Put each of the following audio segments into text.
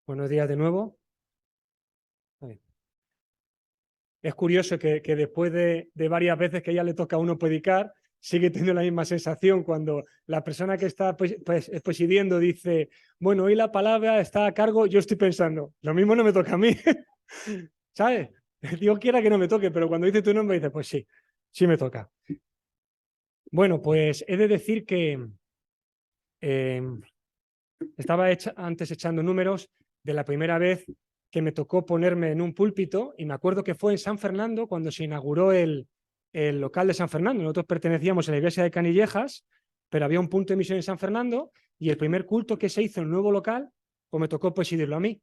Buenos días de nuevo. Es curioso que después de varias veces que ya le toca a uno predicar, sigue teniendo la misma sensación cuando la persona que está presidiendo dice, bueno, hoy la palabra está a cargo, yo estoy pensando, lo mismo no me toca a mí, ¿sabes? Dios quiera que no me toque, pero cuando dice tu nombre dice, pues sí, sí me toca. Bueno, pues he de decir que estaba antes echando números de la primera vez que me tocó ponerme en un púlpito y me acuerdo que fue en San Fernando cuando se inauguró el local de San Fernando. Nosotros pertenecíamos a la iglesia de Canillejas, pero había un punto de emisión en San Fernando y el primer culto que se hizo en el nuevo local, pues me tocó presidirlo a mí.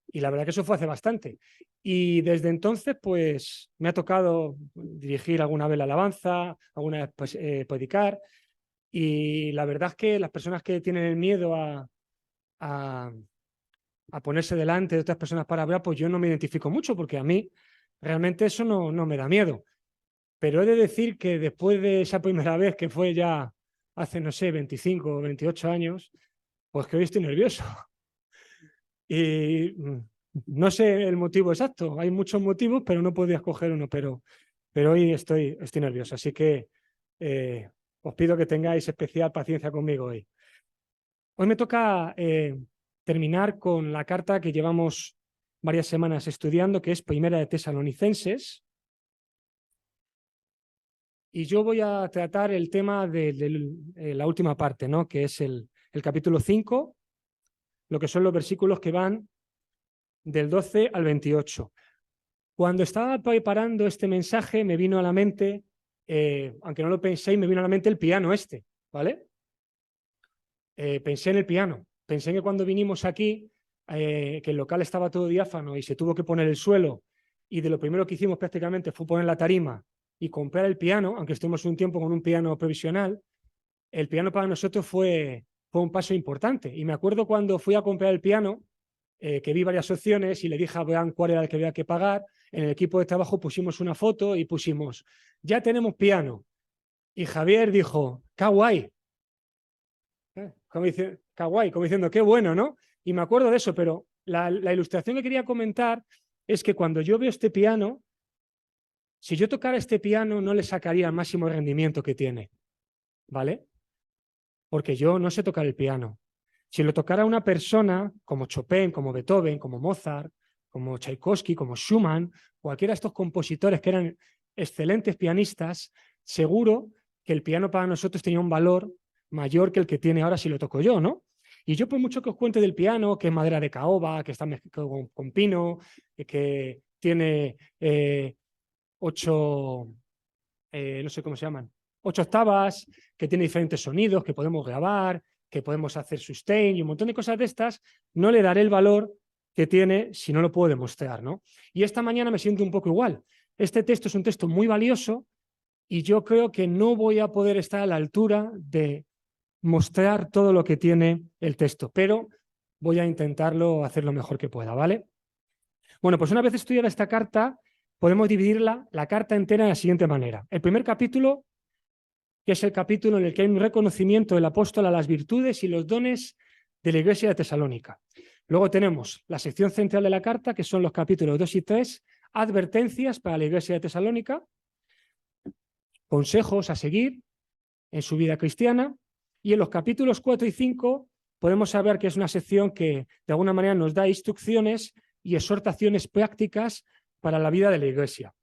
Y la verdad que eso fue hace bastante. Y desde entonces, pues me ha tocado dirigir alguna vez la alabanza, alguna vez pues, predicar. Y la verdad es que las personas que tienen el miedo a ponerse delante de otras personas para hablar, pues yo no me identifico mucho, porque a mí realmente eso no me da miedo. Pero he de decir que después de esa primera vez, que fue ya hace, no sé, 25 o 28 años, pues que hoy estoy nervioso. Y no sé el motivo exacto, hay muchos motivos, pero no podía escoger uno, pero hoy estoy nervioso. Así que os pido que tengáis especial paciencia conmigo hoy. Hoy me toca terminar con la carta que llevamos varias semanas estudiando, que es Primera de Tesalonicenses. Y yo voy a tratar el tema de la última parte, ¿no? Que es el capítulo 5, lo que son los versículos que van del 12 al 28. Cuando estaba preparando este mensaje me vino a la mente, aunque no lo penséis, me vino a la mente el piano este, ¿vale? Pensé en el piano. Pensé que cuando vinimos aquí, que el local estaba todo diáfano y se tuvo que poner el suelo, y de lo primero que hicimos prácticamente fue poner la tarima y comprar el piano, aunque estuvimos un tiempo con un piano provisional. El piano para nosotros fue un paso importante. Y me acuerdo cuando fui a comprar el piano, que vi varias opciones y le dije a Abraham cuál era el que había que pagar. En el equipo de trabajo pusimos una foto y pusimos, ya tenemos piano. Y Javier dijo, qué guay. Como diciendo, qué bueno, ¿no? Y me acuerdo de eso, pero la ilustración que quería comentar es que cuando yo veo este piano, si yo tocara este piano no le sacaría el máximo rendimiento que tiene, ¿vale? Porque yo no sé tocar el piano. Si lo tocara una persona como Chopin, como Beethoven, como Mozart, como Tchaikovsky, como Schumann, cualquiera de estos compositores que eran excelentes pianistas, seguro que el piano para nosotros tenía un valor mayor que el que tiene ahora si lo toco yo, ¿no? Y yo por mucho que os cuente del piano, que es madera de caoba, que está mezclado con pino, que tiene 8, no sé cómo se llaman, 8 octavas, que tiene diferentes sonidos, que podemos grabar, que podemos hacer sustain y un montón de cosas de estas, no le daré el valor que tiene si no lo puedo demostrar, ¿no? Y esta mañana me siento un poco igual. Este texto es un texto muy valioso y yo creo que no voy a poder estar a la altura de mostrar todo lo que tiene el texto, pero voy a intentarlo hacer lo mejor que pueda, ¿vale? Bueno, pues una vez estudiada esta carta, podemos dividirla, la carta entera, de la siguiente manera. El primer capítulo, que es el capítulo en el que hay un reconocimiento del apóstol a las virtudes y los dones de la iglesia de Tesalónica. Luego tenemos la sección central de la carta, que son los capítulos 2 y 3, advertencias para la iglesia de Tesalónica, consejos a seguir en su vida cristiana, y en los capítulos 4 y 5 podemos saber que es una sección que de alguna manera nos da instrucciones y exhortaciones prácticas para la vida de la iglesia.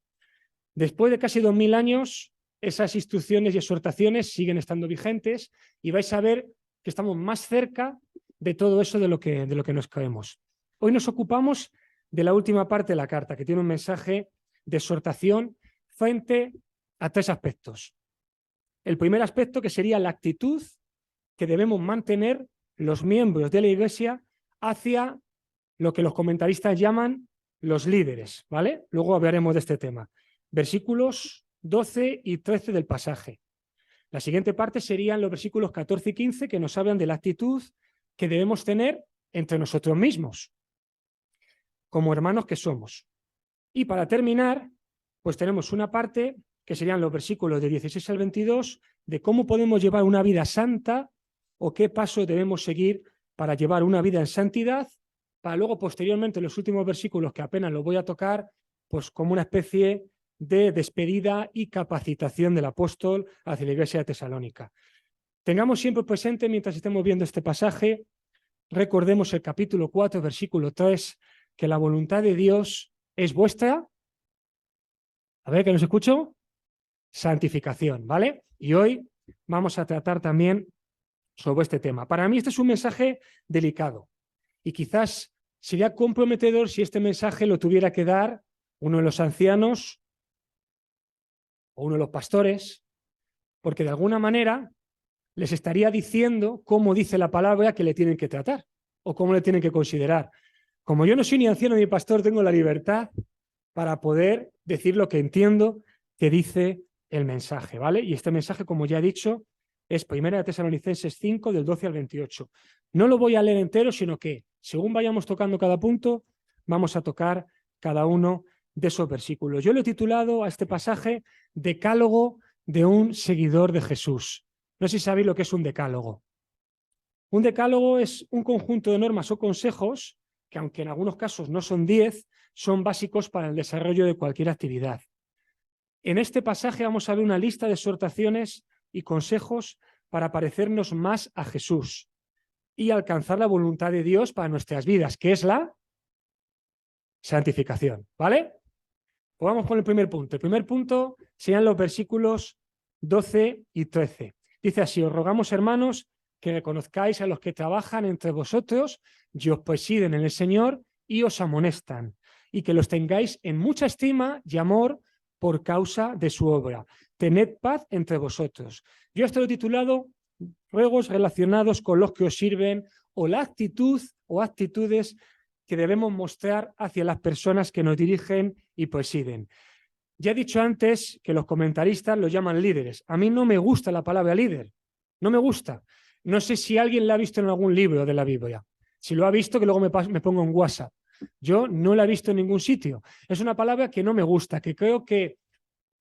Después de casi 2000 años, esas instrucciones y exhortaciones siguen estando vigentes y vais a ver que estamos más cerca de todo eso de lo que nos creemos. Hoy nos ocupamos de la última parte de la carta, que tiene un mensaje de exhortación frente a 3 aspectos. El primer aspecto, que sería la actitud que debemos mantener los miembros de la iglesia hacia lo que los comentaristas llaman los líderes, ¿vale? Luego hablaremos de este tema. Versículos 12 y 13 del pasaje. La siguiente parte serían los versículos 14 y 15, que nos hablan de la actitud que debemos tener entre nosotros mismos. como hermanos que somos. Y para terminar, pues tenemos una parte que serían los versículos de 16 al 22, de cómo podemos llevar una vida santa o qué paso debemos seguir para llevar una vida en santidad, para luego posteriormente los últimos versículos que apenas los voy a tocar, pues como una especie de despedida y capacitación del apóstol hacia la iglesia de Tesalónica. Tengamos siempre presente, mientras estemos viendo este pasaje, recordemos el capítulo 4, versículo 3, que la voluntad de Dios es vuestra. A ver, que nos escucho. Santificación, ¿vale? Y hoy vamos a tratar también sobre este tema. Para mí este es un mensaje delicado y quizás sería comprometedor si este mensaje lo tuviera que dar uno de los ancianos o uno de los pastores, porque de alguna manera les estaría diciendo cómo dice la palabra que le tienen que tratar o cómo le tienen que considerar. Como yo no soy ni anciano ni pastor, tengo la libertad para poder decir lo que entiendo que dice el mensaje, ¿vale? Y este mensaje, como ya he dicho, es 1 Tesalonicenses 5, del 12 al 28. No lo voy a leer entero, sino que, según vayamos tocando cada punto, vamos a tocar cada uno de esos versículos. Yo lo he titulado a este pasaje Decálogo de un seguidor de Jesús. No sé si sabéis lo que es un decálogo. Un decálogo es un conjunto de normas o consejos que, aunque en algunos casos no son 10, son básicos para el desarrollo de cualquier actividad. En este pasaje vamos a ver una lista de exhortaciones y consejos para parecernos más a Jesús y alcanzar la voluntad de Dios para nuestras vidas, que es la santificación, ¿vale? Pues vamos con el primer punto. El primer punto serían los versículos 12 y 13. Dice así: os rogamos, hermanos, que reconozcáis a los que trabajan entre vosotros y os presiden en el Señor y os amonestan, y que los tengáis en mucha estima y amor por causa de su obra. Tened paz entre vosotros. Yo esto lo he titulado ruegos relacionados con los que os sirven o la actitud o actitudes que debemos mostrar hacia las personas que nos dirigen y presiden. Ya he dicho antes que los comentaristas los llaman líderes. A mí no me gusta la palabra líder, no me gusta. No sé si alguien la ha visto en algún libro de la Biblia. Si lo ha visto, que luego me pongo en WhatsApp. Yo no la he visto en ningún sitio. Es una palabra que no me gusta, que creo que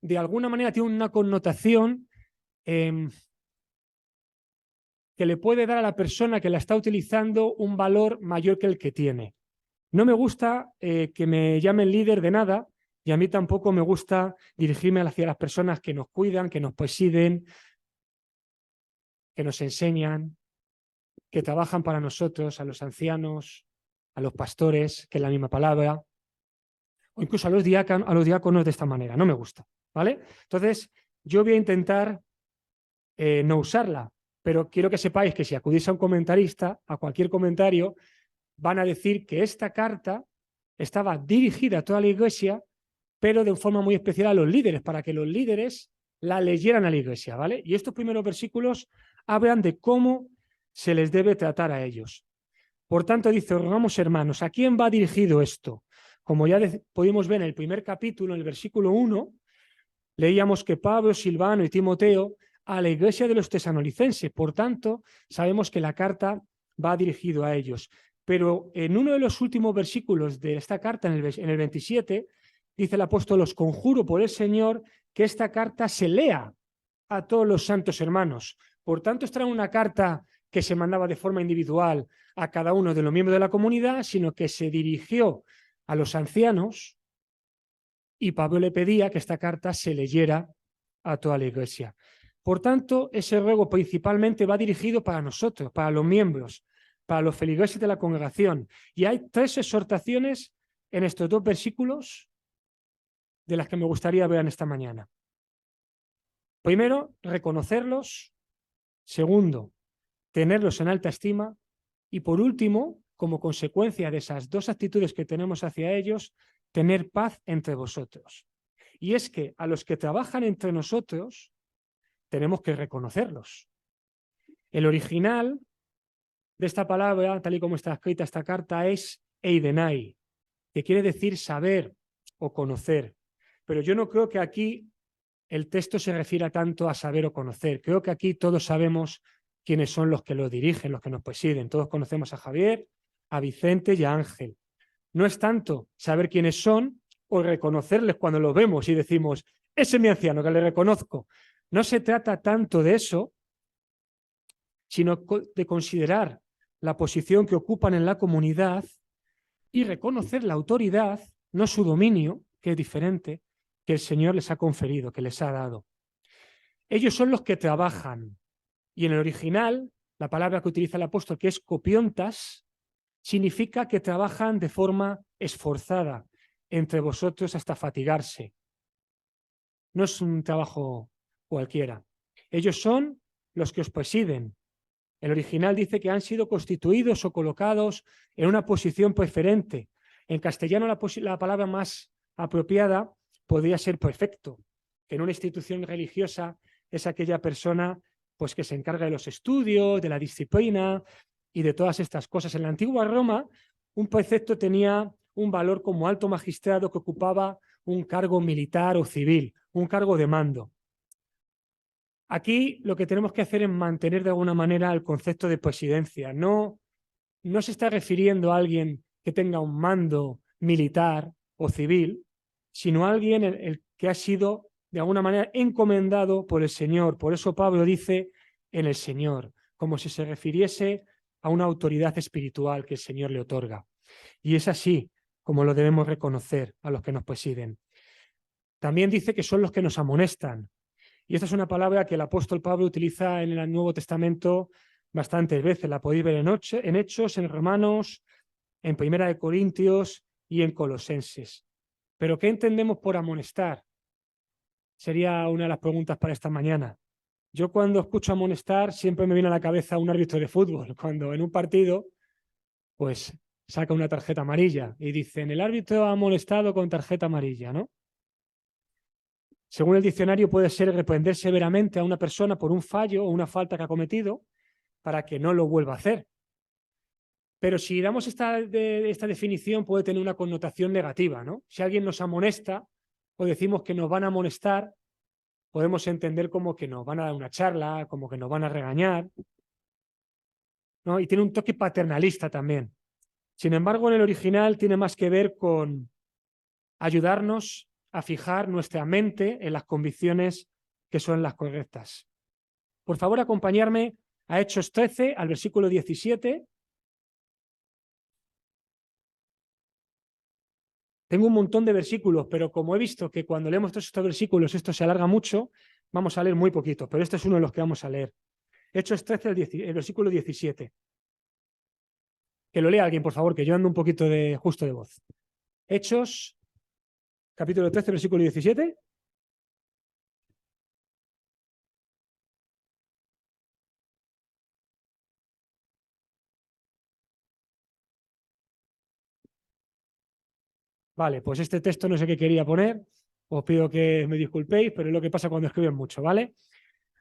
de alguna manera tiene una connotación que le puede dar a la persona que la está utilizando un valor mayor que el que tiene. No me gusta que me llamen líder de nada, y a mí tampoco me gusta dirigirme hacia las personas que nos cuidan, que nos presiden, que nos enseñan, que trabajan para nosotros, a los ancianos, a los pastores, que es la misma palabra, o incluso a los diáconos de esta manera. No me gusta, ¿vale? Entonces, yo voy a intentar no usarla, pero quiero que sepáis que si acudís a un comentarista, a cualquier comentario, van a decir que esta carta estaba dirigida a toda la iglesia, pero de forma muy especial a los líderes, para que los líderes la leyeran a la iglesia, ¿vale? Y estos primeros versículos hablan de cómo se les debe tratar a ellos. Por tanto, dice: os rogamos, hermanos. ¿A quién va dirigido esto? Como ya pudimos ver en el primer capítulo, en el versículo 1, leíamos que Pablo, Silvano y Timoteo a la iglesia de los tesalonicenses. Por tanto, sabemos que la carta va dirigido a ellos. Pero en uno de los últimos versículos de esta carta, en el 27, dice el apóstol: os conjuro por el Señor que esta carta se lea a todos los santos hermanos. Por tanto, esta era una carta que se mandaba de forma individual a cada uno de los miembros de la comunidad, sino que se dirigió a los ancianos, y Pablo le pedía que esta carta se leyera a toda la iglesia. Por tanto, ese ruego principalmente va dirigido para nosotros, para los miembros, para los feligreses de la congregación. Y hay 3 exhortaciones en estos 2 versículos de las que me gustaría ver en esta mañana. Primero, reconocerlos. Segundo, tenerlos en alta estima. Y por último, como consecuencia de esas 2 actitudes que tenemos hacia ellos, tener paz entre vosotros. Y es que a los que trabajan entre nosotros tenemos que reconocerlos. El original de esta palabra, tal y como está escrita esta carta, es eidenai, que quiere decir saber o conocer. Pero yo no creo que aquí el texto se refiera tanto a saber o conocer. Creo que aquí todos sabemos quiénes son los que lo dirigen, los que nos presiden. Todos conocemos a Javier, a Vicente y a Ángel. no es tanto saber quiénes son o reconocerles cuando los vemos y decimos, ese es mi anciano, que le reconozco. No se trata tanto de eso, sino de considerar la posición que ocupan en la comunidad y reconocer la autoridad, no su dominio, que es diferente, que el Señor les ha conferido, que les ha dado. Ellos son los que trabajan. Y en el original, la palabra que utiliza el apóstol, que es copiontas, significa que trabajan de forma esforzada entre vosotros hasta fatigarse. No es un trabajo cualquiera. Ellos son los que os presiden. El original dice que han sido constituidos o colocados en una posición preferente. En castellano la palabra más apropiada podría ser prefecto, que en una institución religiosa es aquella persona pues, que se encarga de los estudios, de la disciplina y de todas estas cosas. En la antigua Roma, un prefecto tenía un valor como alto magistrado que ocupaba un cargo militar o civil, un cargo de mando. Aquí lo que tenemos que hacer es mantener de alguna manera el concepto de presidencia. No se está refiriendo a alguien que tenga un mando militar o civil, sino a alguien el que ha sido de alguna manera encomendado por el Señor. Por eso Pablo dice en el Señor, como si se refiriese a una autoridad espiritual que el Señor le otorga. Y es así como lo debemos reconocer a los que nos presiden. También dice que son los que nos amonestan. Y esta es una palabra que el apóstol Pablo utiliza en el Nuevo Testamento bastantes veces. La podéis ver en Hechos, en Romanos, en Primera de Corintios y en Colosenses. ¿Pero qué entendemos por amonestar? Sería una de las preguntas para esta mañana. Yo cuando escucho amonestar siempre me viene a la cabeza un árbitro de fútbol, cuando en un partido pues saca una tarjeta amarilla y dicen el árbitro ha amonestado con tarjeta amarilla, ¿no? Según el diccionario puede ser reprender severamente a una persona por un fallo o una falta que ha cometido para que no lo vuelva a hacer. Pero si damos esta definición puede tener una connotación negativa, ¿no? Si alguien nos amonesta o decimos que nos van a amonestar, podemos entender como que nos van a dar una charla, como que nos van a regañar, ¿no? Y tiene un toque paternalista también. Sin embargo, en el original tiene más que ver con ayudarnos a fijar nuestra mente en las convicciones que son las correctas. Por favor, acompañarme a Hechos 13, al versículo 17. Tengo un montón de versículos, pero como he visto que cuando leemos todos estos versículos esto se alarga mucho, vamos a leer muy poquito, pero este es uno de los que vamos a leer. Hechos 13, el versículo 17. Que lo lea alguien, por favor, que yo ando un poquito justo de voz. Hechos, capítulo 13, versículo 17. Vale, pues este texto no sé qué quería poner. Os pido que me disculpéis, pero es lo que pasa cuando escriben mucho, ¿vale?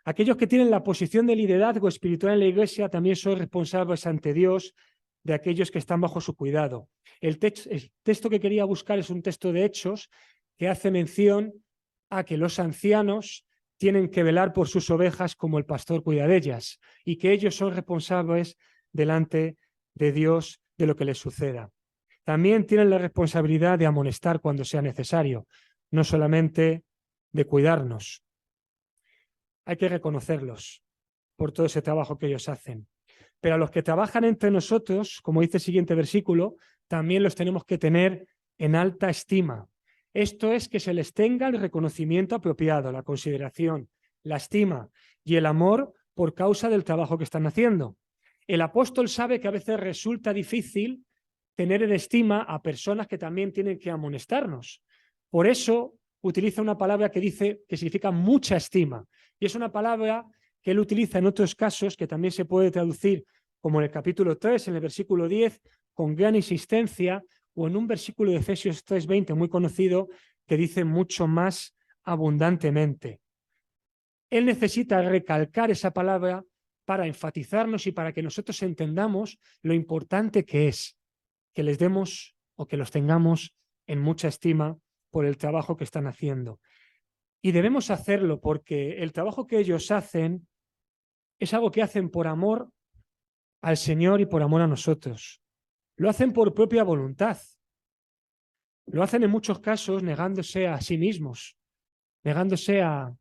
Aquellos que tienen la posición de liderazgo espiritual en la Iglesia también son responsables ante Dios de aquellos que están bajo su cuidado. El texto que quería buscar es un texto de Hechos que hace mención a que los ancianos tienen que velar por sus ovejas como el pastor cuida de ellas y que ellos son responsables delante de Dios de lo que les suceda. También tienen la responsabilidad de amonestar cuando sea necesario, no solamente de cuidarnos. Hay que reconocerlos por todo ese trabajo que ellos hacen. Pero a los que trabajan entre nosotros, como dice el siguiente versículo, también los tenemos que tener en alta estima. Esto es que se les tenga el reconocimiento apropiado, la consideración, la estima y el amor por causa del trabajo que están haciendo. El apóstol sabe que a veces resulta difícil tener en estima a personas que también tienen que amonestarnos. Por eso utiliza una palabra que dice que significa mucha estima. Y es una palabra que él utiliza en otros casos que también se puede traducir como en el capítulo 3, en el versículo 10, con gran insistencia, o en un versículo de Efesios 3:20 muy conocido que dice mucho más abundantemente. Él necesita recalcar esa palabra para enfatizarnos y para que nosotros entendamos lo importante que es que les demos o que los tengamos en mucha estima por el trabajo que están haciendo. Y debemos hacerlo porque el trabajo que ellos hacen es algo que hacen por amor al Señor y por amor a nosotros. Lo hacen por propia voluntad. Lo hacen en muchos casos negándose a sí mismos, negándose a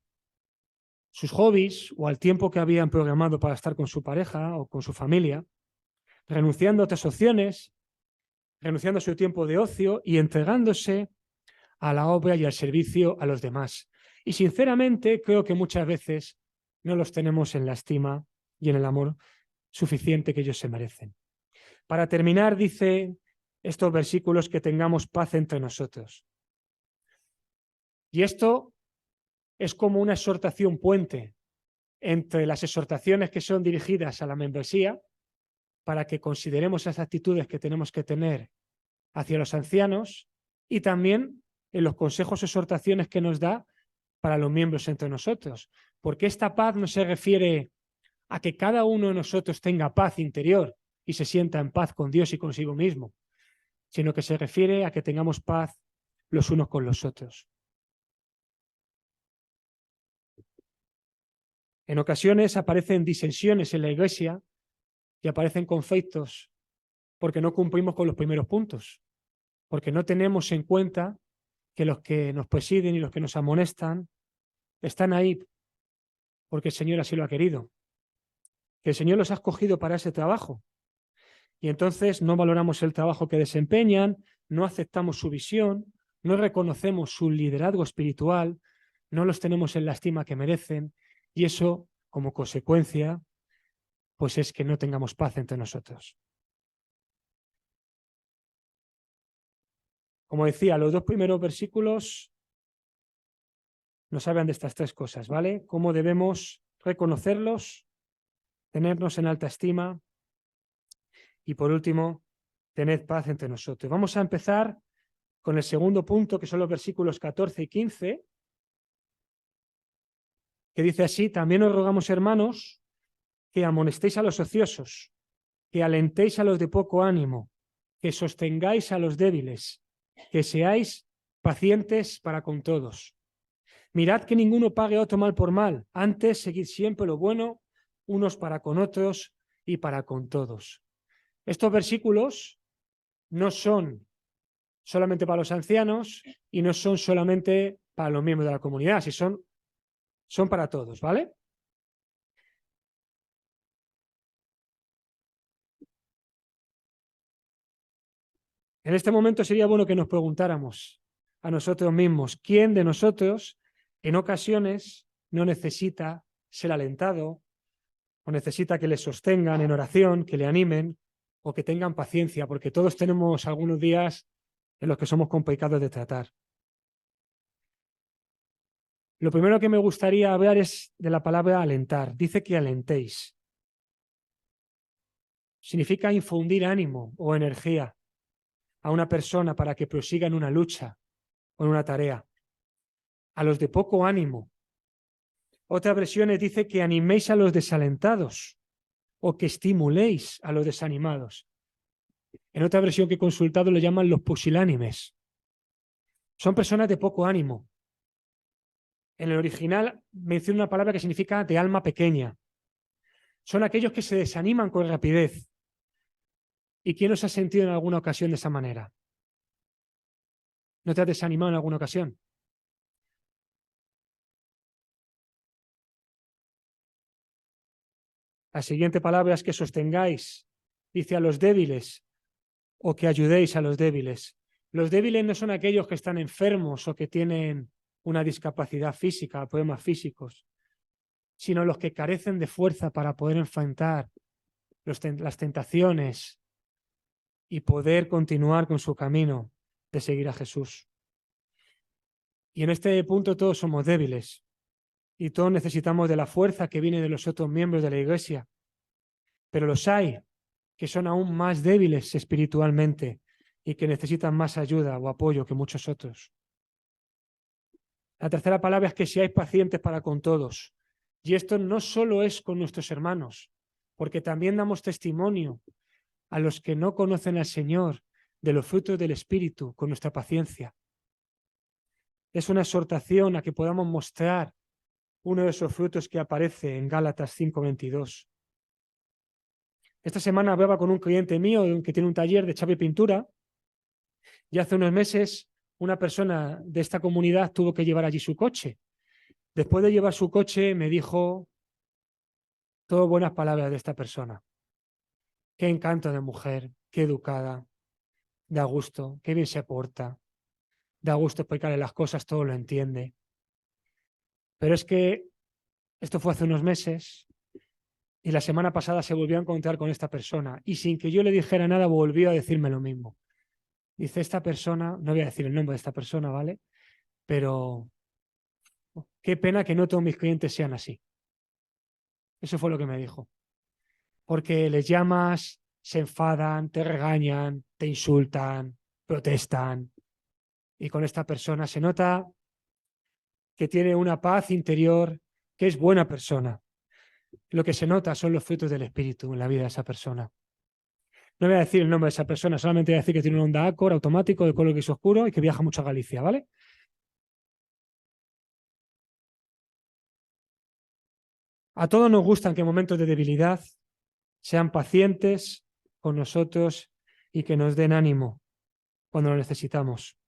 sus hobbies o al tiempo que habían programado para estar con su pareja o con su familia, renunciando a otras opciones, renunciando a su tiempo de ocio y entregándose a la obra y al servicio a los demás. Y sinceramente creo que muchas veces no los tenemos en la estima y en el amor suficiente que ellos se merecen. Para terminar, dice estos versículos que tengamos paz entre nosotros. Y esto es como una exhortación puente entre las exhortaciones que son dirigidas a la membresía para que consideremos esas actitudes que tenemos que tener hacia los ancianos y también en los consejos, exhortaciones que nos da para los miembros entre nosotros. Porque esta paz no se refiere a que cada uno de nosotros tenga paz interior y se sienta en paz con Dios y consigo mismo, sino que se refiere a que tengamos paz los unos con los otros. En ocasiones aparecen disensiones en la iglesia y aparecen conflictos porque no cumplimos con los primeros puntos, porque no tenemos en cuenta que los que nos presiden y los que nos amonestan están ahí porque el Señor así lo ha querido, que el Señor los ha escogido para ese trabajo. Y entonces no valoramos el trabajo que desempeñan, no aceptamos su visión, no reconocemos su liderazgo espiritual, no los tenemos en la estima que merecen y eso, como consecuencia, pues es que no tengamos paz entre nosotros. Como decía, los dos primeros versículos nos hablan de estas tres cosas, ¿vale? Cómo debemos reconocerlos, tenernos en alta estima y, por último, tened paz entre nosotros. Vamos a empezar con el segundo punto, que son los versículos 14 y 15, que dice así: también os rogamos, hermanos, que amonestéis a los ociosos, que alentéis a los de poco ánimo, que sostengáis a los débiles, que seáis pacientes para con todos. Mirad que ninguno pague a otro mal por mal, antes seguid siempre lo bueno, unos para con otros y para con todos. Estos versículos no son solamente para los ancianos y no son solamente para los miembros de la comunidad, si son para todos, ¿vale? En este momento sería bueno que nos preguntáramos a nosotros mismos, ¿quién de nosotros en ocasiones no necesita ser alentado o necesita que le sostengan en oración, que le animen o que tengan paciencia? Porque todos tenemos algunos días en los que somos complicados de tratar. Lo primero que me gustaría hablar es de la palabra alentar. Dice que alentéis. Significa infundir ánimo o energía a una persona para que prosiga en una lucha o en una tarea. A los de poco ánimo. Otras versiones dice que animéis a los desalentados o que estimuléis a los desanimados. En otra versión que he consultado le llaman los pusilánimes. Son personas de poco ánimo. En el original menciona una palabra que significa de alma pequeña. Son aquellos que se desaniman con rapidez. ¿Y quién os ha sentido en alguna ocasión de esa manera? ¿No te has desanimado en alguna ocasión? La siguiente palabra es que sostengáis, dice, a los débiles o que ayudéis a los débiles. Los débiles no son aquellos que están enfermos o que tienen una discapacidad física, problemas físicos, sino los que carecen de fuerza para poder enfrentar las tentaciones y poder continuar con su camino de seguir a Jesús. Y en este punto todos somos débiles y todos necesitamos de la fuerza que viene de los otros miembros de la iglesia. Pero los hay que son aún más débiles espiritualmente y que necesitan más ayuda o apoyo que muchos otros. La tercera palabra es que seáis pacientes para con todos. Y esto no solo es con nuestros hermanos, porque también damos testimonio a los que no conocen al Señor de los frutos del Espíritu con nuestra paciencia. Es una exhortación a que podamos mostrar uno de esos frutos que aparece en Gálatas 5:22. Esta semana hablaba con un cliente mío que tiene un taller de chapa y pintura y hace unos meses una persona de esta comunidad tuvo que llevar allí su coche. Después de llevar su coche, me dijo todas buenas palabras de esta persona. Qué encanto de mujer, qué educada, da gusto, qué bien se porta, da gusto explicarle las cosas, todo lo entiende. Pero es que esto fue hace unos meses y la semana pasada se volvió a encontrar con esta persona y sin que yo le dijera nada volvió a decirme lo mismo. Dice, esta persona, no voy a decir el nombre de esta persona, ¿vale? Pero qué pena que no todos mis clientes sean así. Eso fue lo que me dijo. Porque les llamas, se enfadan, te regañan, te insultan, protestan. Y con esta persona se nota que tiene una paz interior, que es buena persona. Lo que se nota son los frutos del espíritu en la vida de esa persona. No voy a decir el nombre de esa persona, solamente voy a decir que tiene un Honda Accord automático de color gris oscuro y que viaja mucho a Galicia, ¿vale? A todos nos gustan que en momentos de debilidad sean pacientes con nosotros y que nos den ánimo cuando lo necesitamos.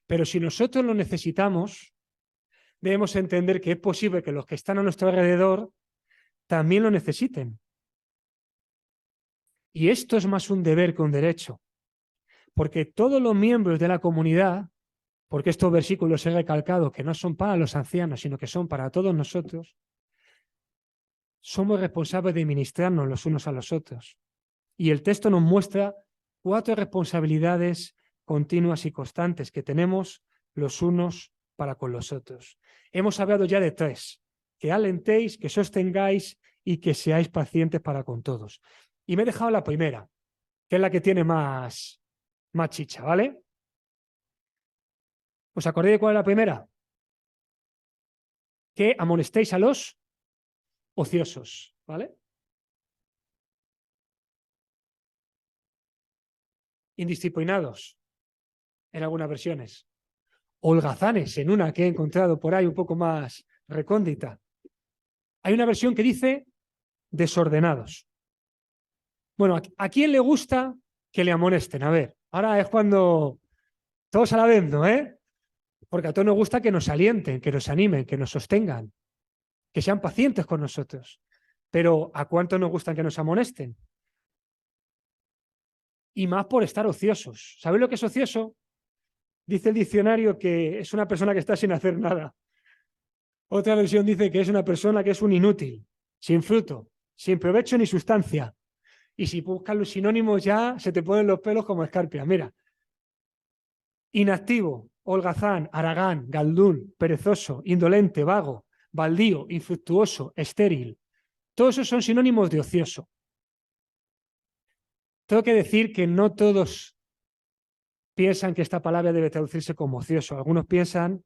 Pero si nosotros lo necesitamos, debemos entender que es posible que los que están a nuestro alrededor también lo necesiten. Y esto es más un deber que un derecho, porque todos los miembros de la comunidad, porque estos versículos he recalcado que no son para los ancianos, sino que son para todos nosotros, somos responsables de ministrarnos los unos a los otros. Y el texto nos muestra 4 responsabilidades continuas y constantes que tenemos los unos para con los otros. Hemos hablado ya de 3, que alentéis, que sostengáis y que seáis pacientes para con todos. Y me he dejado la primera, que es la que tiene más chicha, ¿vale? ¿Os acordáis de cuál es la primera? Que amonestéis a los ociosos, ¿vale? Indisciplinados, en algunas versiones. Holgazanes, en una que he encontrado por ahí un poco más recóndita. Hay una versión que dice desordenados. Bueno, ¿a quién le gusta que le amonesten? A ver, ahora es cuando todos a la vez, ¿no? Porque a todos nos gusta que nos alienten, que nos animen, que nos sostengan, que sean pacientes con nosotros. Pero ¿a cuántos nos gustan que nos amonesten? Y más por estar ociosos. ¿Sabéis lo que es ocioso? Dice el diccionario que es una persona que está sin hacer nada. Otra versión dice que es una persona que es un inútil, sin fruto, sin provecho ni sustancia. Y si buscas los sinónimos ya se te ponen los pelos como escarpias. Mira, inactivo, holgazán, haragán, galdún, perezoso, indolente, vago, baldío, infructuoso, estéril. Todos esos son sinónimos de ocioso. Tengo que decir que no todos piensan que esta palabra debe traducirse como ocioso. Algunos piensan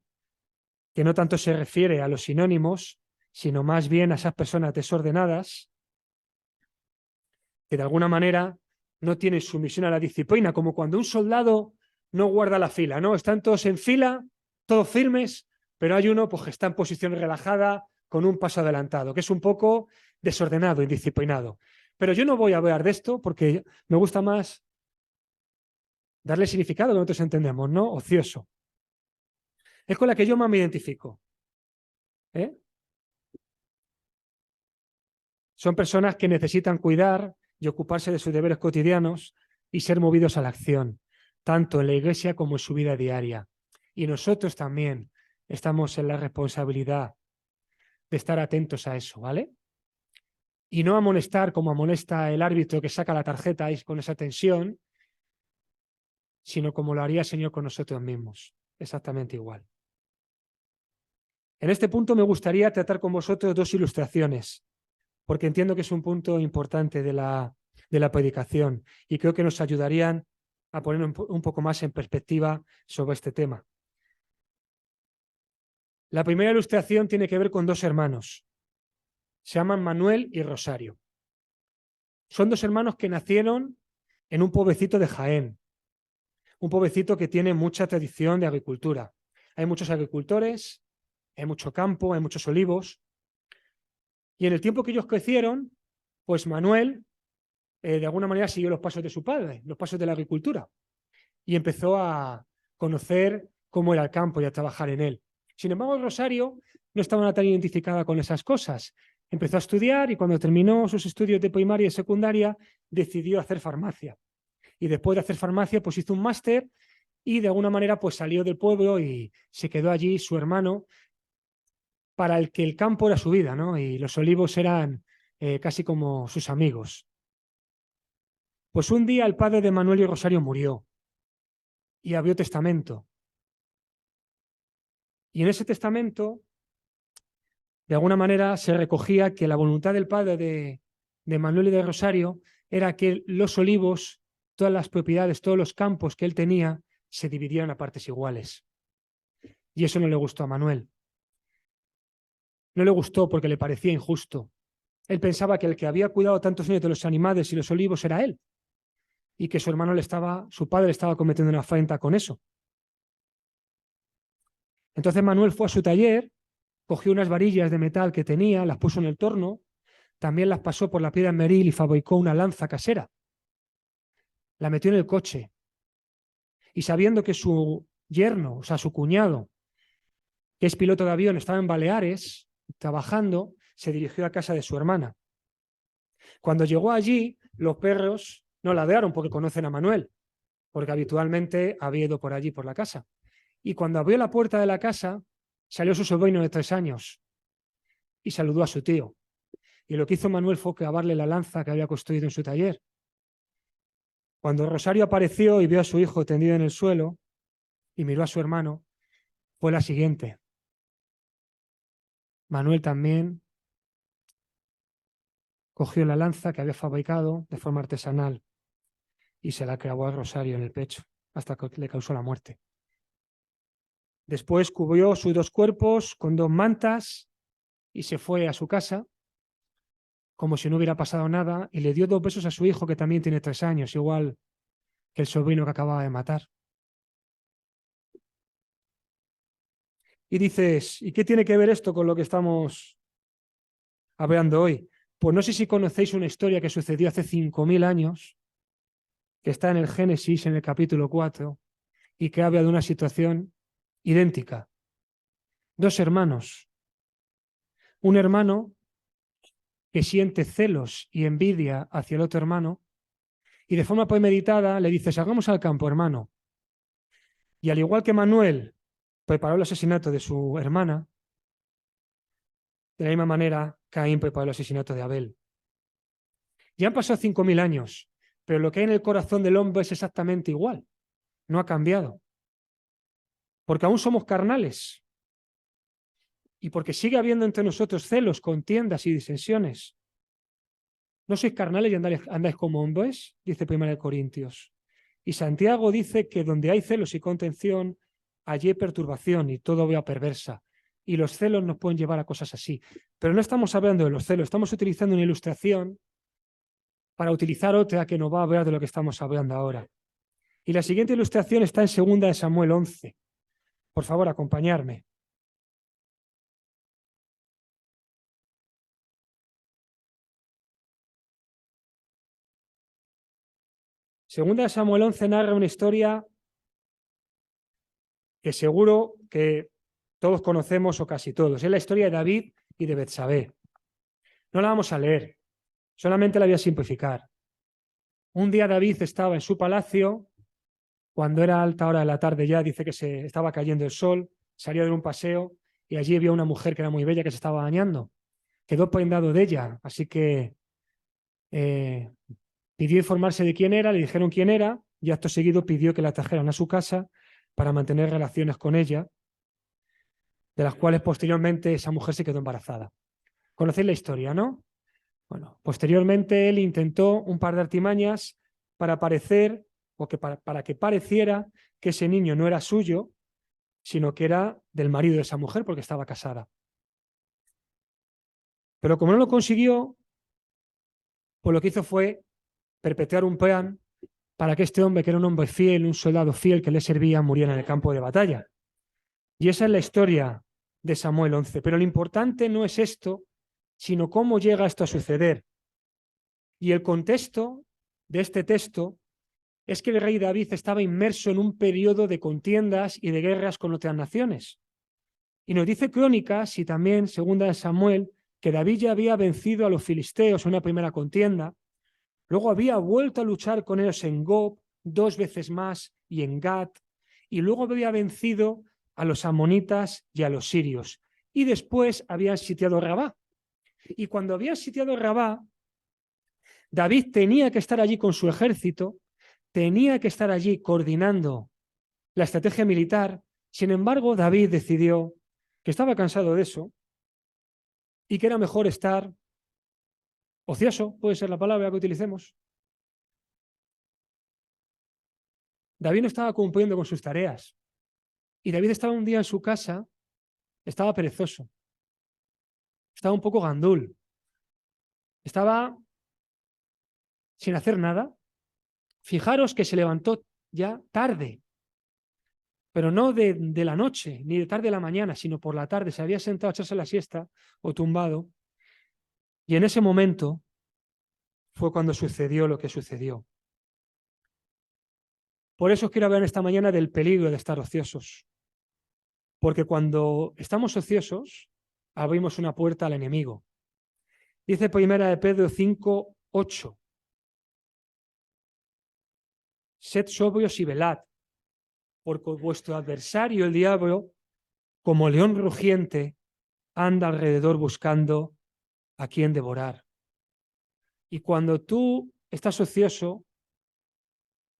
que no tanto se refiere a los sinónimos, sino más bien a esas personas desordenadas que de alguna manera no tienen sumisión a la disciplina, como cuando un soldado no guarda la fila, ¿no? Están todos en fila, todos firmes, pero hay uno pues, que está en posición relajada con un paso adelantado, que es un poco desordenado, indisciplinado. Pero yo no voy a hablar de esto porque me gusta más darle significado que nosotros entendemos, ¿no? Ocioso. Es con la que yo más me identifico. Son personas que necesitan cuidar y ocuparse de sus deberes cotidianos y ser movidos a la acción, tanto en la iglesia como en su vida diaria. Y nosotros también estamos en la responsabilidad de estar atentos a eso, ¿vale? Y no amonestar como amonesta el árbitro que saca la tarjeta con esa tensión, sino como lo haría el Señor con nosotros mismos, exactamente igual. En este punto me gustaría tratar con vosotros 2 ilustraciones, porque entiendo que es un punto importante de la predicación y creo que nos ayudarían a poner un poco más en perspectiva sobre este tema. La primera ilustración tiene que ver con 2 hermanos. Se llaman Manuel y Rosario. Son 2 hermanos que nacieron en un pueblecito de Jaén, un pueblecito que tiene mucha tradición de agricultura. Hay muchos agricultores, hay mucho campo, hay muchos olivos. Y en el tiempo que ellos crecieron, pues Manuel de alguna manera siguió los pasos de su padre, los pasos de la agricultura, y empezó a conocer cómo era el campo y a trabajar en él. Sin embargo, Rosario no estaba tan identificada con esas cosas. Empezó a estudiar y cuando terminó sus estudios de primaria y secundaria decidió hacer farmacia. Y después de hacer farmacia pues hizo un máster y de alguna manera pues salió del pueblo y se quedó allí su hermano, para el que el campo era su vida, ¿no? Y los olivos eran casi como sus amigos. Pues un día el padre de Manuel y Rosario murió y abrió testamento. Y en ese testamento, de alguna manera, se recogía que la voluntad del padre de Manuel y de Rosario era que los olivos, todas las propiedades, todos los campos que él tenía, se dividieran a partes iguales. Y eso no le gustó a Manuel. No le gustó porque le parecía injusto. Él pensaba que el que había cuidado tantos años de los animales y los olivos era él, y que su padre le estaba cometiendo una afrenta con eso. Entonces Manuel fue a su taller, cogió unas varillas de metal que tenía, las puso en el torno, también las pasó por la piedra meril y fabricó una lanza casera. La metió en el coche y sabiendo que su yerno, o sea, su cuñado, que es piloto de avión, estaba en Baleares trabajando, se dirigió a casa de su hermana. Cuando llegó allí, los perros no ladraron porque conocen a Manuel, porque habitualmente había ido por allí por la casa. Y cuando abrió la puerta de la casa, salió su sobrino de 3 años y saludó a su tío. Y lo que hizo Manuel fue clavarle la lanza que había construido en su taller. Cuando Rosario apareció y vio a su hijo tendido en el suelo y miró a su hermano, fue la siguiente. Manuel también cogió la lanza que había fabricado de forma artesanal y se la clavó a Rosario en el pecho hasta que le causó la muerte. Después cubrió sus 2 cuerpos con 2 mantas y se fue a su casa como si no hubiera pasado nada y le dio 2 besos a su hijo que también tiene 3 años, igual que el sobrino que acababa de matar. Y dices, ¿y qué tiene que ver esto con lo que estamos hablando hoy? Pues no sé si conocéis una historia que sucedió hace 5.000 años, que está en el Génesis, en el capítulo 4, y que habla de una situación idéntica. 2 hermanos. Un hermano que siente celos y envidia hacia el otro hermano y de forma premeditada le dice, salgamos al campo, hermano. Y al igual que Manuel preparó el asesinato de su hermana, de la misma manera Caín preparó el asesinato de Abel. Ya han pasado 5.000 años, pero lo que hay en el corazón del hombre es exactamente igual. No ha cambiado. Porque aún somos carnales. Y porque sigue habiendo entre nosotros celos, contiendas y disensiones. ¿No sois carnales y andáis como hombres? Dice 1 Corintios. Y Santiago dice que donde hay celos y contención, allí hay perturbación y todo obra perversa. Y los celos nos pueden llevar a cosas así. Pero no estamos hablando de los celos, estamos utilizando una ilustración para utilizar otra que nos va a hablar de lo que estamos hablando ahora. Y la siguiente ilustración está en 2 Samuel 11. Por favor, acompañarme. Segunda de Samuel 11 narra una historia que seguro que todos conocemos o casi todos. Es la historia de David y de Betsabé. No la vamos a leer, solamente la voy a simplificar. Un día David estaba en su palacio, cuando era alta hora de la tarde ya, dice que se estaba cayendo el sol, salió de un paseo y allí vio una mujer que era muy bella que se estaba bañando. Quedó prendado de ella, así que pidió informarse de quién era, le dijeron quién era y acto seguido pidió que la trajeran a su casa para mantener relaciones con ella, de las cuales posteriormente esa mujer se quedó embarazada. Conocéis la historia, ¿no? Bueno, posteriormente él intentó un par de artimañas para parecer, o que para que pareciera que ese niño no era suyo, sino que era del marido de esa mujer porque estaba casada. Pero como no lo consiguió, pues lo que hizo fue perpetrar un plan para que este hombre, que era un hombre fiel, un soldado fiel que le servía, muriera en el campo de batalla. Y esa es la historia de Samuel 11. Pero lo importante no es esto, sino cómo llega esto a suceder. Y el contexto de este texto es que el rey David estaba inmerso en un periodo de contiendas y de guerras con otras naciones. Y nos dice Crónicas y también Segunda de Samuel que David ya había vencido a los filisteos en una primera contienda, luego había vuelto a luchar con ellos en Gob 2 veces más y en Gat, y luego había vencido a los amonitas y a los sirios, y después había sitiado Rabá. Y cuando había sitiado Rabá, David tenía que estar allí con su ejército, tenía que estar allí coordinando la estrategia militar. Sin embargo, David decidió que estaba cansado de eso y que era mejor estar ocioso, puede ser la palabra que utilicemos. David no estaba cumpliendo con sus tareas. Y David estaba un día en su casa, estaba perezoso, estaba un poco gandul, estaba sin hacer nada. Fijaros que se levantó ya tarde, pero no de la noche, ni de tarde de la mañana, sino por la tarde. Se había sentado a echarse la siesta o tumbado. Y en ese momento fue cuando sucedió lo que sucedió. Por eso os quiero hablar esta mañana del peligro de estar ociosos. Porque cuando estamos ociosos, abrimos una puerta al enemigo. Dice primera de Pedro 5:8. Sed sobrios y velad, porque vuestro adversario, el diablo, como león rugiente, anda alrededor buscando a quien devorar. Y cuando tú estás ocioso,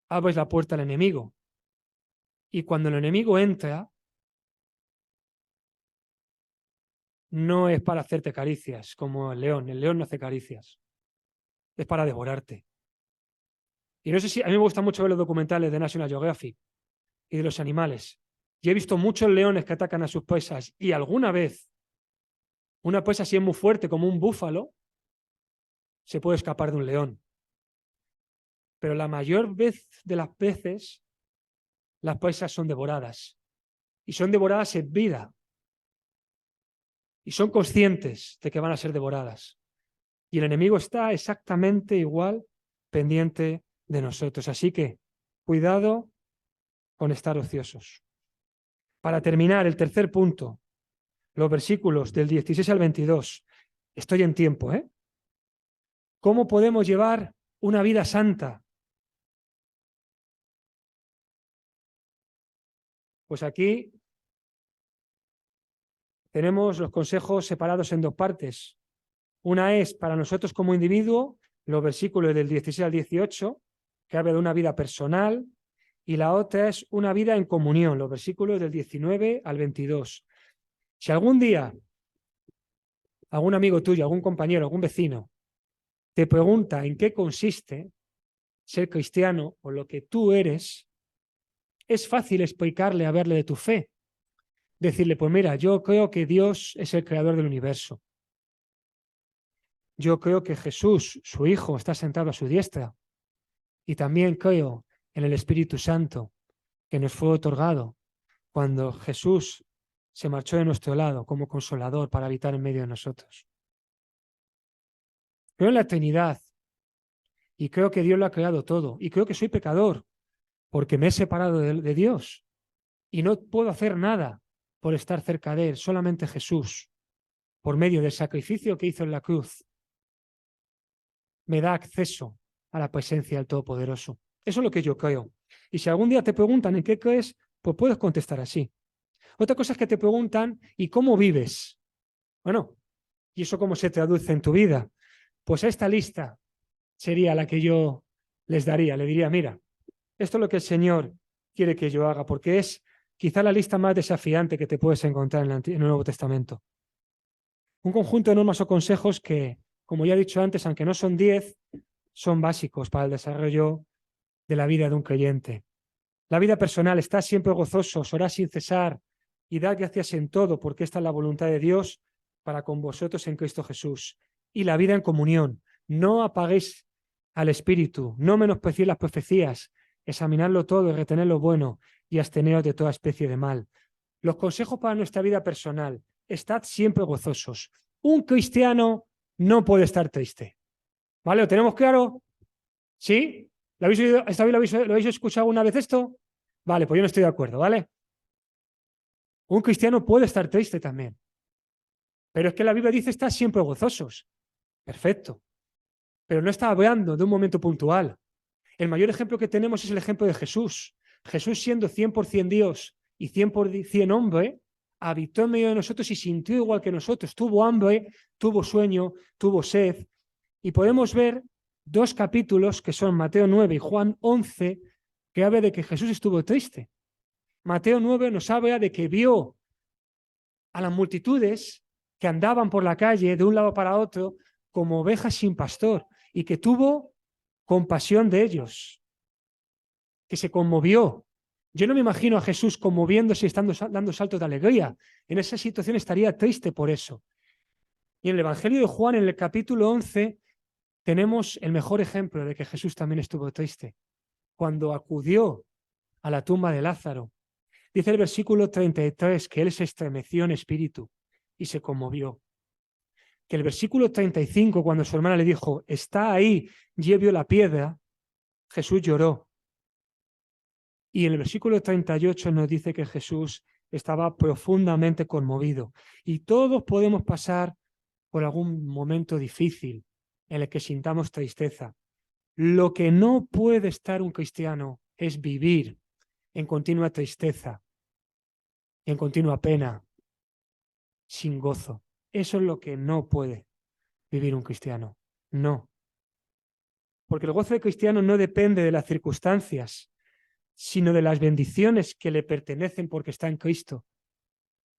abres la puerta al enemigo. Y cuando el enemigo entra, no es para hacerte caricias como el león no hace caricias, es para devorarte. Y no sé si, a mí me gusta mucho ver los documentales de National Geographic y de los animales. Y he visto muchos leones que atacan a sus presas y alguna vez una presa así es muy fuerte como un búfalo, se puede escapar de un león. Pero la mayor vez de las veces las presas son devoradas. Y son devoradas en vida. Y son conscientes de que van a ser devoradas. Y el enemigo está exactamente igual pendiente de nosotros. Así que cuidado con estar ociosos. Para terminar, el tercer punto, los versículos del 16 al 22. Estoy en tiempo, ¿eh? ¿Cómo podemos llevar una vida santa? Pues aquí tenemos los consejos separados en 2 partes. Una es para nosotros como individuo, los versículos del 16 al 18, que habla de una vida personal, y la otra es una vida en comunión, los versículos del 19 al 22. Si algún día algún amigo tuyo, algún compañero, algún vecino te pregunta en qué consiste ser cristiano o lo que tú eres, es fácil explicarle, hablarle de tu fe. Decirle, pues mira, yo creo que Dios es el creador del universo. Yo creo que Jesús, su Hijo, está sentado a su diestra. Y también creo en el Espíritu Santo que nos fue otorgado cuando Jesús se marchó de nuestro lado como consolador para habitar en medio de nosotros. Creo en la Trinidad y creo que Dios lo ha creado todo. Y creo que soy pecador porque me he separado de Dios y no puedo hacer nada por estar cerca de Él. Solamente Jesús, por medio del sacrificio que hizo en la cruz, me da acceso a la presencia del Todopoderoso. Eso es lo que yo creo. Y si algún día te preguntan en qué crees, pues puedes contestar así. Otra cosa es que te preguntan, ¿y cómo vives? Bueno, ¿y eso cómo se traduce en tu vida? Pues esta lista sería la que yo les daría. Le diría, mira, esto es lo que el Señor quiere que yo haga, porque es quizá la lista más desafiante que te puedes encontrar en el Nuevo Testamento. Un conjunto de normas o consejos que, como ya he dicho antes, aunque no son 10, son básicos para el desarrollo de la vida de un creyente. La vida personal, está siempre gozosos, orad sin cesar y dad gracias en todo, porque esta es la voluntad de Dios para con vosotros en Cristo Jesús. Y la vida en comunión, no apaguéis al Espíritu, no menospreciéis las profecías, examinadlo todo y retened lo bueno y absteneos de toda especie de mal. Los consejos para nuestra vida personal, estad siempre gozosos. Un cristiano no puede estar triste. ¿Vale? ¿Lo tenemos claro? ¿Sí? ¿Lo habéis oído, lo habéis escuchado una vez esto? Vale, pues yo no estoy de acuerdo, ¿vale? Un cristiano puede estar triste también. Pero es que la Biblia dice estar siempre gozosos. Perfecto. Pero no está hablando de un momento puntual. El mayor ejemplo que tenemos es el ejemplo de Jesús. Jesús, siendo 100% Dios y 100% hombre, habitó en medio de nosotros y sintió igual que nosotros. Tuvo hambre, tuvo sueño, tuvo sed. Y podemos ver dos capítulos que son Mateo 9 y Juan 11, que habla de que Jesús estuvo triste. Mateo 9 nos habla de que vio a las multitudes que andaban por la calle de un lado para otro como ovejas sin pastor y que tuvo compasión de ellos, que se conmovió. Yo no me imagino a Jesús conmoviéndose y dando saltos de alegría. En esa situación estaría triste por eso. Y en el Evangelio de Juan, en el capítulo 11, tenemos el mejor ejemplo de que Jesús también estuvo triste. Cuando acudió a la tumba de Lázaro, dice el versículo 33 que él se estremeció en espíritu y se conmovió. Que el versículo 35, cuando su hermana le dijo, está ahí, llevó la piedra, Jesús lloró. Y en el versículo 38 nos dice que Jesús estaba profundamente conmovido. Y todos podemos pasar por algún momento difícil en el que sintamos tristeza. Lo que no puede estar un cristiano es vivir en continua tristeza, en continua pena, sin gozo. Eso es lo que no puede vivir un cristiano. No. Porque el gozo del cristiano no depende de las circunstancias, sino de las bendiciones que le pertenecen porque está en Cristo.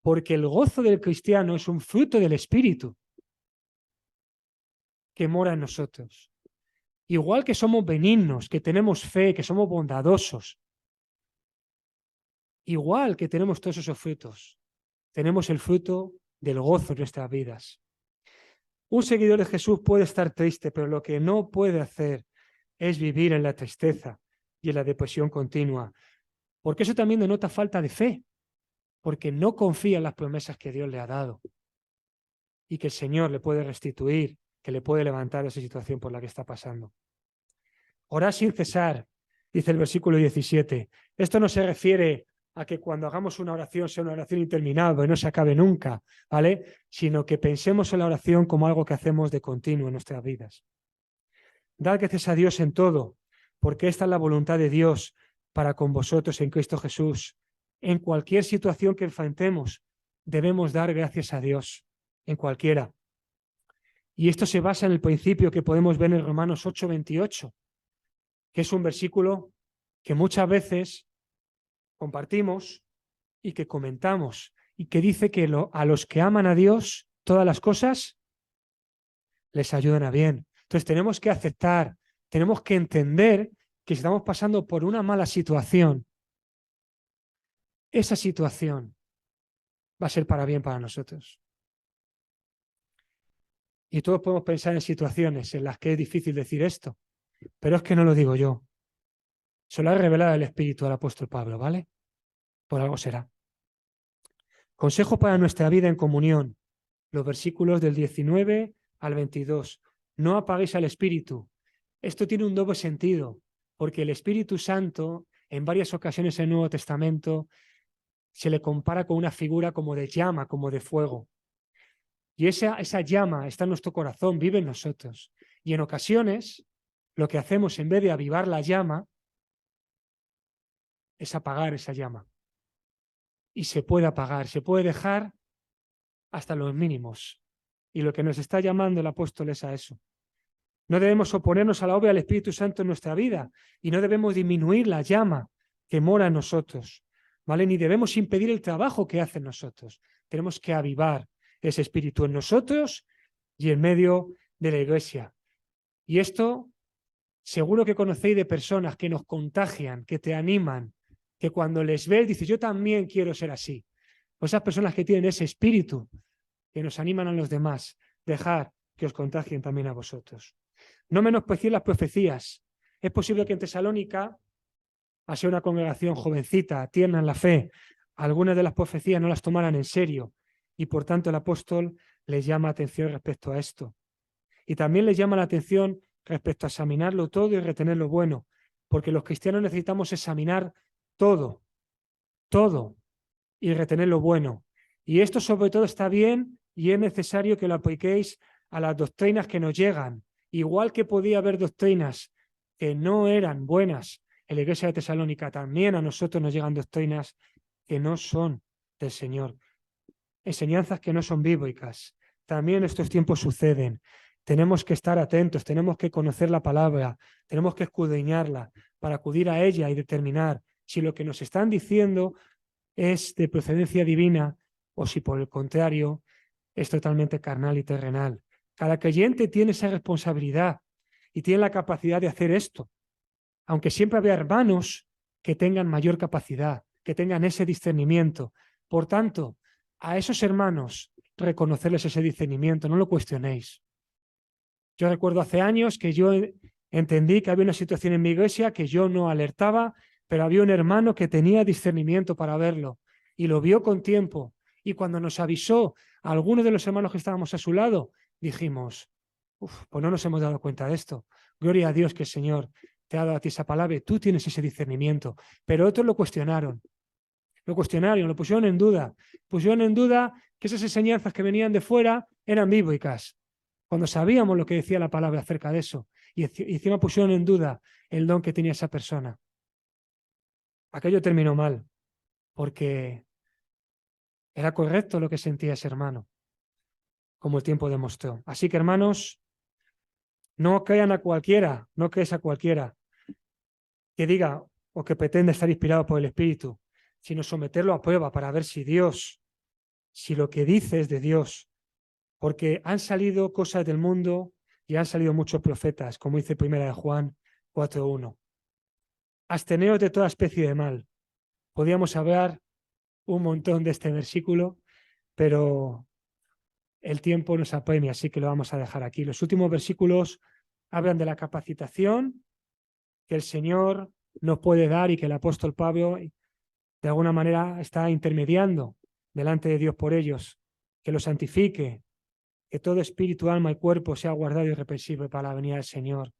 Porque el gozo del cristiano es un fruto del Espíritu que mora en nosotros. Igual que somos benignos, que tenemos fe, que somos bondadosos, igual que tenemos todos esos frutos, tenemos el fruto del gozo en nuestras vidas. Un seguidor de Jesús puede estar triste, pero lo que no puede hacer es vivir en la tristeza y en la depresión continua, porque eso también denota falta de fe, porque no confía en las promesas que Dios le ha dado y que el Señor le puede restituir, que le puede levantar esa situación por la que está pasando. Orad sin cesar, dice el versículo 17. Esto no se refiere a que cuando hagamos una oración sea una oración interminable y no se acabe nunca, ¿vale? Sino que pensemos en la oración como algo que hacemos de continuo en nuestras vidas. Dad gracias a Dios en todo, porque esta es la voluntad de Dios para con vosotros en Cristo Jesús. En cualquier situación que enfrentemos, debemos dar gracias a Dios, en cualquiera. Y esto se basa en el principio que podemos ver en Romanos 8:28, que es un versículo que muchas veces compartimos y que comentamos, y que dice que a los que aman a Dios, todas las cosas les ayudan a bien. Entonces tenemos que aceptar, tenemos que entender que si estamos pasando por una mala situación, esa situación va a ser para bien para nosotros. Y todos podemos pensar en situaciones en las que es difícil decir esto, pero es que no lo digo yo. Se lo ha revelado el Espíritu al apóstol Pablo, ¿vale? Por algo será. Consejo para nuestra vida en comunión. Los versículos del 19 al 22. No apaguéis al Espíritu. Esto tiene un doble sentido, porque el Espíritu Santo, en varias ocasiones en el Nuevo Testamento, se le compara con una figura como de llama, como de fuego. Y esa llama está en nuestro corazón, vive en nosotros. Y en ocasiones, lo que hacemos en vez de avivar la llama, es apagar esa llama. Y se puede apagar, se puede dejar hasta los mínimos. Y lo que nos está llamando el apóstol es a eso. No debemos oponernos a la obra del Espíritu Santo en nuestra vida y no debemos disminuir la llama que mora en nosotros, ¿vale? Ni debemos impedir el trabajo que hace en nosotros. Tenemos que avivar ese espíritu en nosotros y en medio de la iglesia. Y esto seguro que conocéis de personas que nos contagian, que te animan, que cuando les ves dices, yo también quiero ser así. O esas personas que tienen ese espíritu, que nos animan a los demás, dejar que os contagien también a vosotros. No menospreciéis las profecías. Es posible que en Tesalónica, al ser una congregación jovencita, tierna en la fe, algunas de las profecías no las tomaran en serio y por tanto el apóstol les llama atención respecto a esto. Y también les llama la atención respecto a examinarlo todo y retener lo bueno. porque los cristianos necesitamos examinar todo, todo, y retener lo bueno. Y esto sobre todo está bien y es necesario que lo apliquéis a las doctrinas que nos llegan. Igual que podía haber doctrinas que no eran buenas en la iglesia de Tesalónica, también a nosotros nos llegan doctrinas que no son del Señor. Enseñanzas que no son bíblicas. También en estos tiempos suceden. Tenemos que estar atentos, tenemos que conocer la palabra, tenemos que escudriñarla para acudir a ella y determinar si lo que nos están diciendo es de procedencia divina o si por el contrario es totalmente carnal y terrenal. Cada creyente tiene esa responsabilidad y tiene la capacidad de hacer esto, aunque siempre habrá hermanos que tengan mayor capacidad, que tengan ese discernimiento. Por tanto, a esos hermanos reconocerles ese discernimiento, no lo cuestionéis. Yo recuerdo hace años que yo entendí que había una situación en mi iglesia que yo no alertaba, pero había un hermano que tenía discernimiento para verlo y lo vio con tiempo. Y cuando nos avisó a algunos de los hermanos que estábamos a su lado, dijimos, pues no nos hemos dado cuenta de esto. Gloria a Dios que el Señor te ha dado a ti esa palabra y tú tienes ese discernimiento. Pero otros lo cuestionaron, lo pusieron en duda. Pusieron en duda que esas enseñanzas que venían de fuera eran bíblicas, cuando sabíamos lo que decía la palabra acerca de eso. Y encima pusieron en duda el don que tenía esa persona. Aquello terminó mal, porque era correcto lo que sentía ese hermano, como el tiempo demostró. Así que, hermanos, no crean a cualquiera, no crees a cualquiera que diga o que pretende estar inspirado por el Espíritu, sino someterlo a prueba para ver si Dios, si lo que dice es de Dios. Porque han salido cosas del mundo y han salido muchos profetas, como dice 1 Juan 4:1. Absteneos de toda especie de mal. Podríamos hablar un montón de este versículo, pero el tiempo nos apremia, así que lo vamos a dejar aquí. Los últimos versículos hablan de la capacitación que el Señor nos puede dar y que el apóstol Pablo de alguna manera está intermediando delante de Dios por ellos, que lo santifique, que todo espíritu, alma y cuerpo sea guardado irreprensible para la venida del Señor.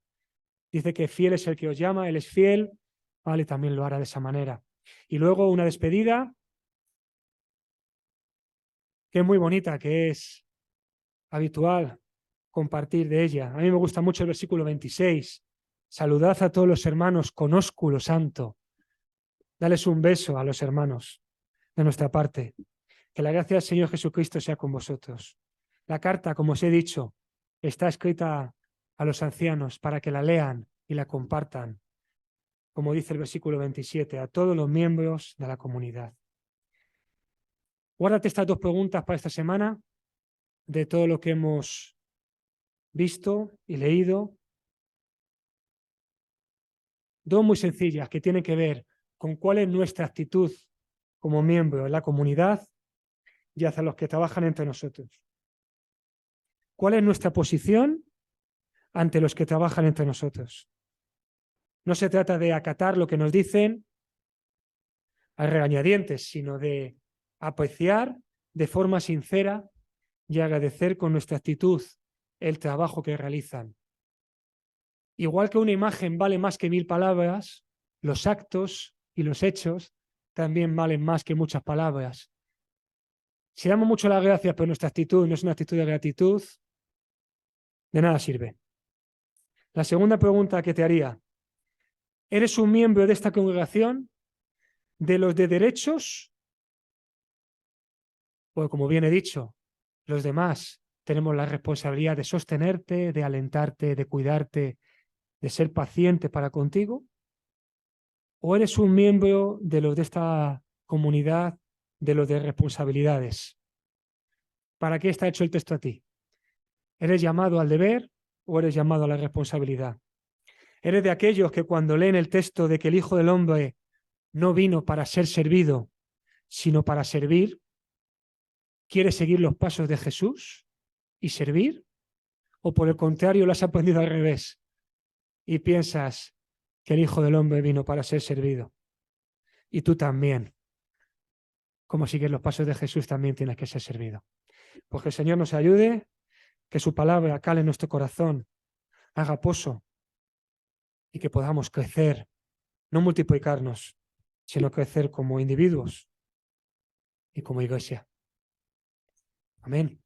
Dice que fiel es el que os llama, Él es fiel, vale, también lo hará de esa manera. Y luego una despedida que es muy bonita, que es habitual compartir de ella. A mí me gusta mucho el versículo 26. Saludad a todos los hermanos con ósculo santo. Dales un beso a los hermanos de nuestra parte. Que la gracia del Señor Jesucristo sea con vosotros. La carta, como os he dicho, está escrita a los ancianos para que la lean y la compartan, como dice el versículo 27, a todos los miembros de la comunidad. Guárdate estas dos preguntas para esta semana, de todo lo que hemos visto y leído. Dos muy sencillas que tienen que ver con cuál es nuestra actitud como miembro de la comunidad y hacia los que trabajan entre nosotros. ¿Cuál es nuestra posición ante los que trabajan entre nosotros? No se trata de acatar lo que nos dicen a regañadientes, sino de apreciar de forma sincera y agradecer con nuestra actitud el trabajo que realizan. Igual que una imagen vale más que 1000 palabras, los actos y los hechos también valen más que muchas palabras. Si damos mucho las gracias, pero nuestra actitud no es una actitud de gratitud, de nada sirve. La segunda pregunta que te haría: ¿eres un miembro de esta congregación de los de derechos? Pues como bien he dicho, los demás tenemos la responsabilidad de sostenerte, de alentarte, de cuidarte, de ser paciente para contigo. ¿O eres un miembro de los de esta comunidad, de los de responsabilidades? ¿Para qué está hecho el texto a ti? ¿Eres llamado al deber o eres llamado a la responsabilidad? ¿Eres de aquellos que cuando leen el texto de que el Hijo del Hombre no vino para ser servido, sino para servir, quieres seguir los pasos de Jesús y servir? ¿O por el contrario lo has aprendido al revés y piensas que el Hijo del Hombre vino para ser servido? Y tú también, como sigues los pasos de Jesús, también tienes que ser servido. Pues que el Señor nos ayude, que su palabra cale en nuestro corazón, haga pozo y que podamos crecer no multiplicarnos, sino crecer como individuos y como iglesia. Amén.